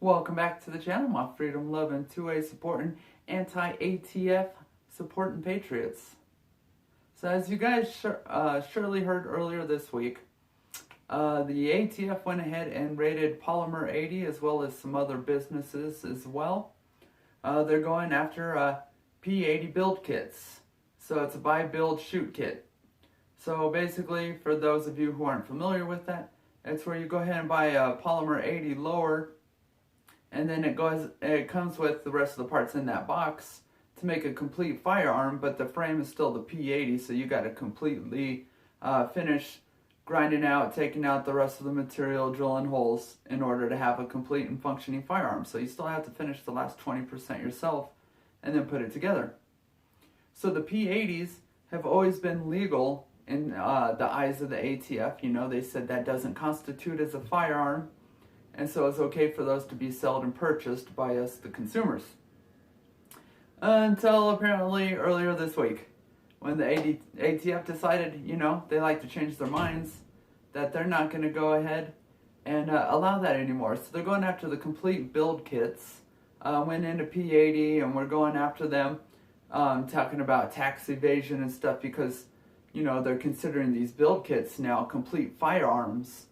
Welcome back to the channel, my freedom loving, two-way supporting, anti-ATF supporting patriots. So as you guys surely heard earlier this week, the ATF went ahead and raided Polymer 80 as well as some other businesses as well. They're going after P80 build kits. So it's a buy, build, shoot kit. So basically, for those of you who aren't familiar with that, it's where you go ahead and buy a Polymer 80 lower, and then it comes with the rest of the parts in that box to make a complete firearm, but the frame is still the P80, so you got to completely finish grinding out, taking out the rest of the material, drilling holes in order to have a complete and functioning firearm. So you still have to finish the last 20% yourself and then put it together. So the P80s have always been legal in the eyes of the ATF. You know, they said that doesn't constitute as a firearm, and so it's okay for those to be sold and purchased by us, the consumers. Until apparently earlier this week, when the ATF decided, you know, they like to change their minds, that they're not going to go ahead and allow that anymore. So they're going after the complete build kits. Went into P80 and we're going after them, talking about tax evasion and stuff because, you know, they're considering these build kits now complete firearms.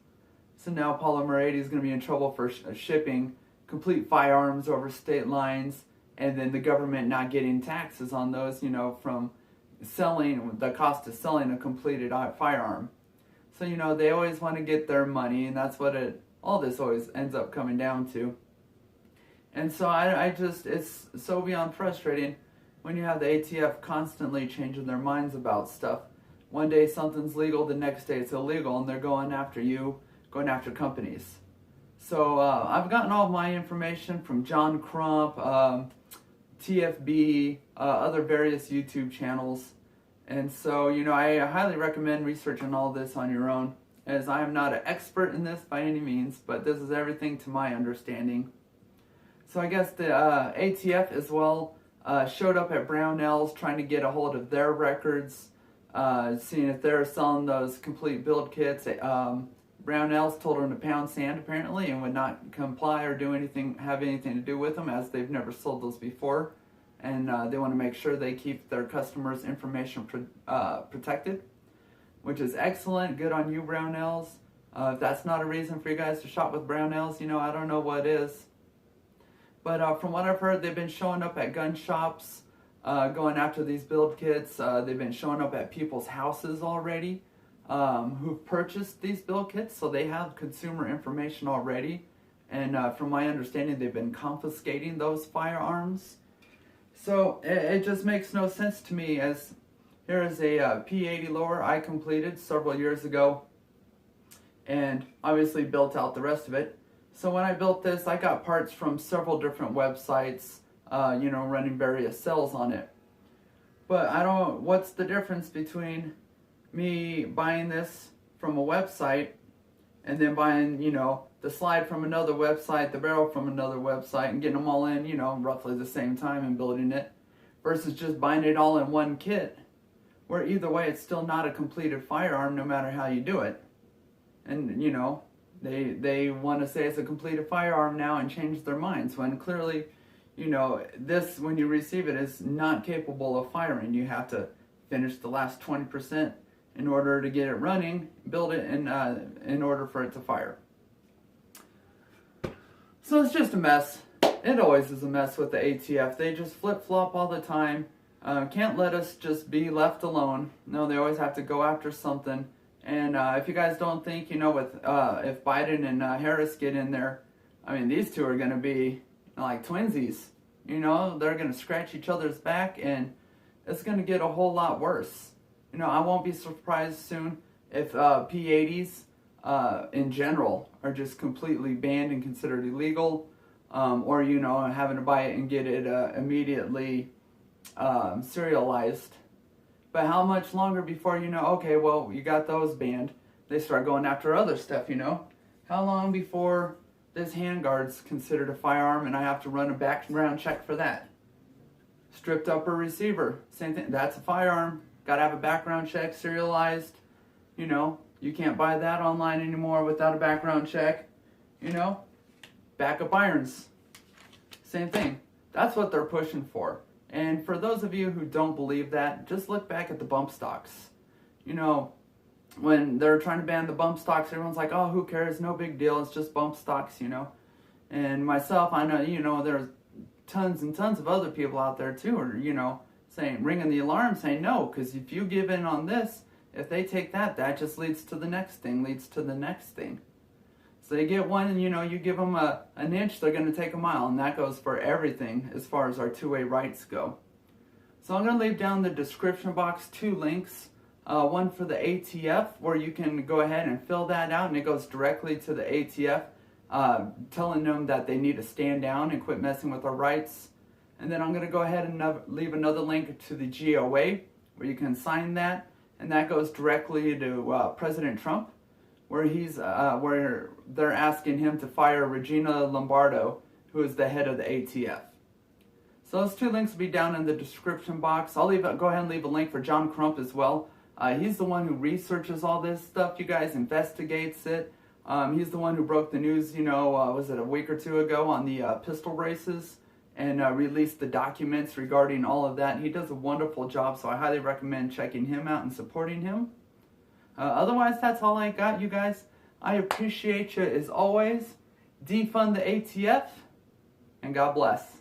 So now Polymer 80 is going to be in trouble for shipping complete firearms over state lines, and then the government not getting taxes on those, you know, from selling, the cost of selling a completed firearm. So, you know, they always want to get their money, and that's what all this always ends up coming down to. And so it's so beyond frustrating when you have the ATF constantly changing their minds about stuff. One day something's legal, the next day it's illegal, and they're going after you, going after companies. So I've gotten all of my information from John Crump, TFB, other various YouTube channels. And so, you know, I highly recommend researching all this on your own, as I am not an expert in this by any means, but this is everything to my understanding. So I guess the ATF as well showed up at Brownells trying to get a hold of their records, seeing if they're selling those complete build kits. Brownells told them to pound sand apparently and would not comply or do anything, have anything to do with them, as they've never sold those before, and they want to make sure they keep their customers' information protected, which is excellent. Good on you, Brownells. If that's not a reason for you guys to shop with Brownells, you know, I don't know what is. But from what I've heard, they've been showing up at gun shops, going after these build kits. They've been showing up at people's houses already, who've purchased these build kits, so they have consumer information already. And from my understanding, they've been confiscating those firearms. So it just makes no sense to me, as here is a P80 lower I completed several years ago and obviously built out the rest of it. So when I built this, I got parts from several different websites, you know, running various sales on it. But what's the difference between me buying this from a website and then buying, you know, the slide from another website, the barrel from another website, and getting them all in, you know, roughly the same time and building it, versus just buying it all in one kit, where either way it's still not a completed firearm no matter how you do it. And, you know, they want to say it's a completed firearm now and change their minds, when clearly, you know, this, when you receive it, is not capable of firing. You have to finish the last 20% in order to get it running, build it in order for it to fire. So it's just a mess. It always is a mess with the ATF. They just flip-flop all the time. Can't let us just be left alone. No, they always have to go after something. And if you guys don't think, you know, with if Biden and Harris get in there, I mean, these two are going to be like twinsies. You know, they're going to scratch each other's back, and it's going to get a whole lot worse. You know, I won't be surprised soon if P80s in general are just completely banned and considered illegal, or, you know, having to buy it and get it immediately serialized. But how much longer before, you know, okay, well, you got those banned, they start going after other stuff, you know? How long before this handguard's considered a firearm and I have to run a background check for that? Stripped upper receiver, same thing, that's a firearm. Got to have a background check, serialized. You know, you can't buy that online anymore without a background check. You know, backup irons, same thing. That's what they're pushing for. And for those of you who don't believe that, just look back at the bump stocks. You know, when they're trying to ban the bump stocks, everyone's like, oh, who cares? No big deal. It's just bump stocks, you know. And myself, I know, you know, there's tons and tons of other people out there too, or, you know, saying, ringing the alarm, saying no, because if you give in on this, if they take that, that just leads to the next thing, leads to the next thing. So they get one, and you know, you give them an inch, they're going to take a mile, and that goes for everything as far as our two-way rights go. So I'm going to leave down in the description box 2 links. One for the ATF, where you can go ahead and fill that out, and it goes directly to the ATF, telling them that they need to stand down and quit messing with our rights. And then I'm going to go ahead and leave another link to the GOA, where you can sign that, and that goes directly to President Trump, where where they're asking him to fire Regina Lombardo, who is the head of the ATF. So those 2 links will be down in the description box. I'll go ahead and leave a link for John Crump as well. He's the one who researches all this stuff, you guys, investigates it. He's the one who broke the news, you know, was it a week or 2 ago on the pistol races, and released the documents regarding all of that. He does a wonderful job, so I highly recommend checking him out and supporting him. Otherwise, that's all I got, you guys. I appreciate you as always. Defund the ATF, and God bless.